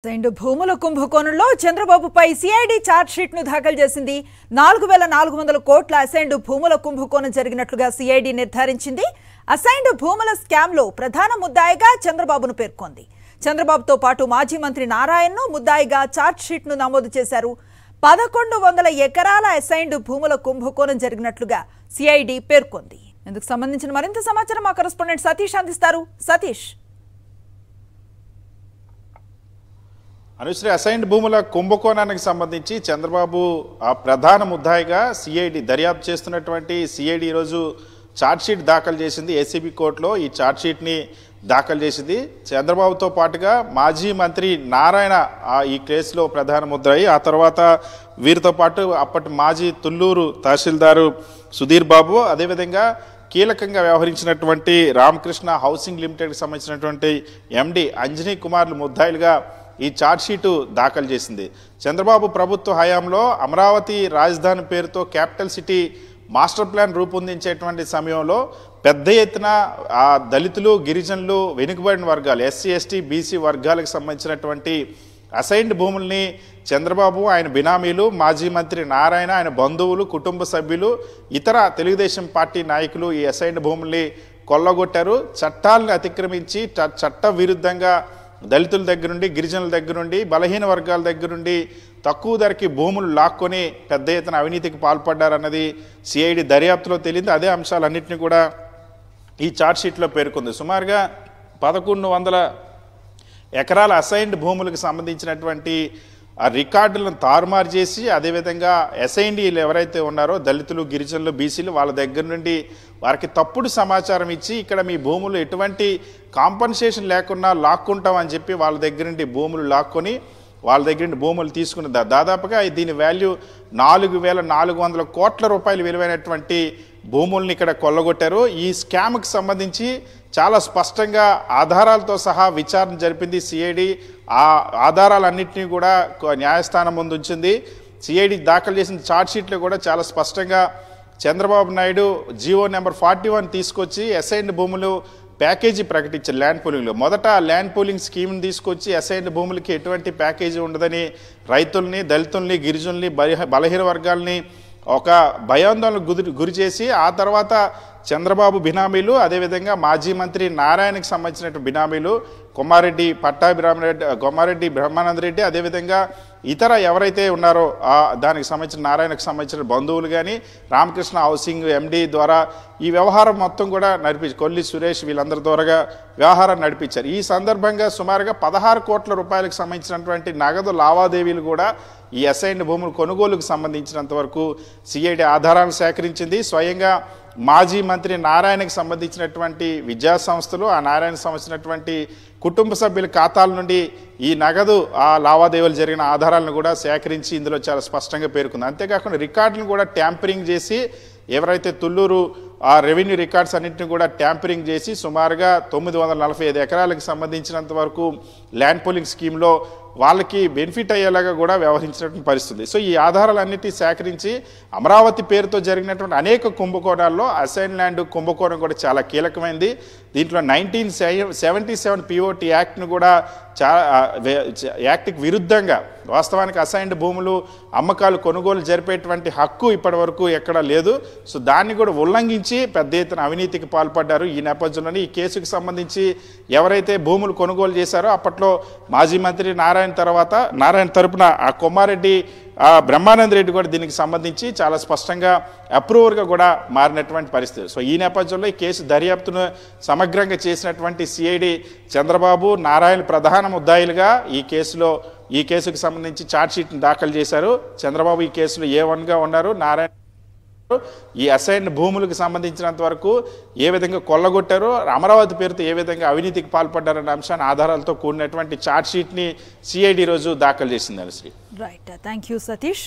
రెండు భూముల కుంభకోణంలో చంద్రబాబుపై సిఐడి ఛార్జ్ షీట్ ను దాఖలు చేసింది. 4400 కోట్ల అసైన్డ్ భూముల కుంభకోణం జరిగినట్లుగా సిఐడి నిర్ధారించింది. అసైన్డ్ భూముల స్కామ్ లో ప్రధాన ముద్దాయిగా చంద్రబాబును పేర్కొంది. చంద్రబాబుతో పాటు మాజీ మంత్రి నారాయణను ముద్దాయిగా ఛార్జ్ షీట్ ను నమోదు చేశారు. 1100 ఎకరాల అసైన్డ్ భూముల కుంభకోణం జరిగినట్లుగా సిఐడి పేర్కొంది. ఇందుకు సంబంధించిన మరింత సమాచారం మా కరెస్పాండెంట్ సతీష్ అందిస్తారు. సతీష్, అనుశ్రీ, అసైన్డ్ భూముల కుంభకోణానికి సంబంధించి చంద్రబాబు ప్రధాన ముద్దాయిగా సిఐడి దర్యాప్తు చేస్తున్నటువంటి సిఐడి ఈరోజు ఛార్జ్షీట్ దాఖలు చేసింది. ఏసీబీ కోర్టులో ఈ ఛార్జ్షీట్ని దాఖలు చేసింది. చంద్రబాబుతో పాటుగా మాజీ మంత్రి నారాయణ ఈ కేసులో ప్రధాన ముద్దాయి. ఆ తర్వాత వీరితో పాటు అప్పటి మాజీ తుళ్ళూరు తహసీల్దారు సుధీర్ బాబు, అదేవిధంగా కీలకంగా వ్యవహరించినటువంటి రామకృష్ణ హౌసింగ్ లిమిటెడ్కి సంబంధించినటువంటి ఎండి అంజనీ కుమార్లు ముద్దాయిలుగా ఈ ఛార్జ్షీటు దాఖలు చేసింది. చంద్రబాబు ప్రభుత్వ హయాంలో అమరావతి రాజధాని పేరుతో క్యాపిటల్ సిటీ మాస్టర్ ప్లాన్ రూపొందించేటువంటి సమయంలో పెద్ద ఎత్తున దళితులు, గిరిజనులు, వెనుకబడిన వర్గాలు, ఎస్సీ, ఎస్టీ, బీసీ వర్గాలకు సంబంధించినటువంటి అసైన్డ్ భూముల్ని చంద్రబాబు, ఆయన బినామీలు, మాజీ మంత్రి నారాయణ, ఆయన బంధువులు, కుటుంబ సభ్యులు, ఇతర తెలుగుదేశం పార్టీ నాయకులు ఈ అసైన్డ్ భూముల్ని కొల్లగొట్టారు. చట్టాలను అతిక్రమించి చట్ట విరుద్ధంగా దళితుల దగ్గర నుండి, గిరిజనుల దగ్గర నుండి, బలహీన వర్గాల దగ్గర నుండి తక్కువ ధరకి భూములు లాక్కొని పెద్ద ఎత్తున అవినీతికి పాల్పడ్డారన్నది సిఐడి దర్యాప్తులో తేలింది. అదే అంశాలన్నింటినీ కూడా ఈ ఛార్జ్షీట్లో పేర్కొంది. సుమారుగా 1100 ఎకరాల అసైన్డ్ భూములకు సంబంధించినటువంటి ఆ రికార్డులను తారుమారు చేసి, అదేవిధంగా ఎస్ఐన్డీలు ఎవరైతే ఉన్నారో దళితులు, గిరిజనులు, బీసీలు, వాళ్ళ దగ్గర నుండి వారికి తప్పుడు సమాచారం ఇచ్చి ఇక్కడ మీ భూములు ఎటువంటి కాంపన్సేషన్ లేకుండా లాక్కుంటామని చెప్పి వాళ్ళ దగ్గర నుండి భూములు లాక్కొని వాళ్ళ దగ్గర నుండి భూములు తీసుకున్న దాదాపుగా దీని వాల్యూ 4400 కోట్ల రూపాయలు విలువైనటువంటి భూముల్ని ఇక్కడ కొల్లగొట్టారు. ఈ స్కామ్కి సంబంధించి చాలా స్పష్టంగా ఆధారాలతో సహా విచారణ జరిపింది సిఐడి. ఆ ఆధారాలన్నింటినీ కూడా న్యాయస్థానం ముందు ఉంచింది. సిఐడి దాఖలు చేసిన ఛార్జ్షీట్లో కూడా చాలా స్పష్టంగా చంద్రబాబు నాయుడు జీవో నెంబర్ 41 తీసుకొచ్చి అసైన్డ్ భూములు ప్యాకేజీ ప్రకటించారు. ల్యాండ్ పూలింగ్లో మొదట ల్యాండ్ పూలింగ్ స్కీమ్ని తీసుకొచ్చి అసైన్డ్ భూములకి ఎటువంటి ప్యాకేజీ ఉండదని రైతుల్ని, దళితుల్ని, గిరిజనుల్ని, బలహీన వర్గాల్ని ఒక భయాందోళనకు గురి చేసి, ఆ తర్వాత చంద్రబాబు బినామీలు, అదేవిధంగా మాజీ మంత్రి నారాయణకి సంబంధించిన బినామీలు కొమ్మారెడ్డి పట్టాభిరామరెడ్డి, కొమ్మారెడ్డి బ్రహ్మానంద రెడ్డి, అదేవిధంగా ఇతర ఎవరైతే ఉన్నారో దానికి సంబంధించిన నారాయణకు సంబంధించిన బంధువులు కానీ రామకృష్ణ హౌసింగ్ ఎండి ద్వారా ఈ వ్యవహారం మొత్తం కూడా కొల్లి సురేష్ వీళ్ళందరి ద్వారా వ్యవహారం నడిపించారు. ఈ సందర్భంగా సుమారుగా 16 కోట్ల రూపాయలకు సంబంధించినటువంటి నగదు లావాదేవీలు కూడా ఈ అసైన్డ్ భూముల కొనుగోలుకు సంబంధించినంత వరకు సిఐడి ఆధారాలను సేకరించింది. స్వయంగా మాజీ మంత్రి నారాయణకి సంబంధించినటువంటి విద్యా సంస్థలు, ఆ నారాయణకు సంబంధించినటువంటి కుటుంబ సభ్యుల ఖాతాల నుండి ఈ నగదు లావాదేవీలు జరిగిన ఆధారాలను కూడా సేకరించి ఇందులో చాలా స్పష్టంగా పేర్కొంది. అంతేకాకుండా రికార్డులను కూడా ట్యాంపరింగ్ చేసి, ఎవరైతే తుళ్ళూరు రెవెన్యూ రికార్డ్స్ అన్నింటినీ కూడా ట్యాంపరింగ్ చేసి సుమారుగా 945 ఎకరాలకు సంబంధించినంత వరకు ల్యాండ్ పూలింగ్ స్కీమ్లో వాళ్ళకి బెనిఫిట్ అయ్యేలాగా కూడా వ్యవహరించినటువంటి పరిస్థితి. సో ఈ ఆధారాలన్నిటి సేకరించి అమరావతి పేరుతో జరిగినటువంటి అనేక కుంభకోణాల్లో అసైన్ ల్యాండ్ కుంభకోణం కూడా చాలా కీలకమైంది. దీంట్లో 1977 పిఓటి యాక్ట్ను కూడా యాక్ట్కి విరుద్ధంగా వాస్తవానికి అసైన్డ్ భూములు అమ్మకాలు, కొనుగోలు జరిపేటువంటి హక్కు ఇప్పటి వరకు ఎక్కడా లేదు. సో దాన్ని కూడా ఉల్లంఘించి పెద్ద ఎత్తున అవినీతికి పాల్పడ్డారు. ఈ నేపథ్యంలోనే ఈ కేసుకు సంబంధించి ఎవరైతే భూములు కొనుగోలు చేశారో అప్పట్లో మాజీ మంత్రి నారాయణ తరపున ఆ కొమ్మారెడ్డి, బ్రహ్మానంద రెడ్డి కూడా దీనికి సంబంధించి చాలా స్పష్టంగా అప్రూవర్గా కూడా మారినటువంటి పరిస్థితి. సో ఈ నేపథ్యంలో ఈ కేసు దర్యాప్తును సమగ్రంగా చేసినటువంటి సిఐడి చంద్రబాబు, నారాయణ ప్రధాన ముద్దాయిలుగా ఈ కేసుకు సంబంధించి ఛార్జ్షీట్ని దాఖలు చేశారు. చంద్రబాబు ఈ కేసులో A1గా ఉన్నారు. నారాయణ ఈ అసైన్డ్ భూములకు సంబంధించినంత వరకు ఏ విధంగా కొల్లగొట్టారో, అమరావతి పేరుతో ఏ విధంగా అవినీతికి పాల్పడ్డారన్న అంశాన్ని ఆధారాలతో కూడినటువంటి ఛార్జ్షీట్ని సిఐడి రోజు దాఖలు చేసింది. Anusri, right, thank you Satish.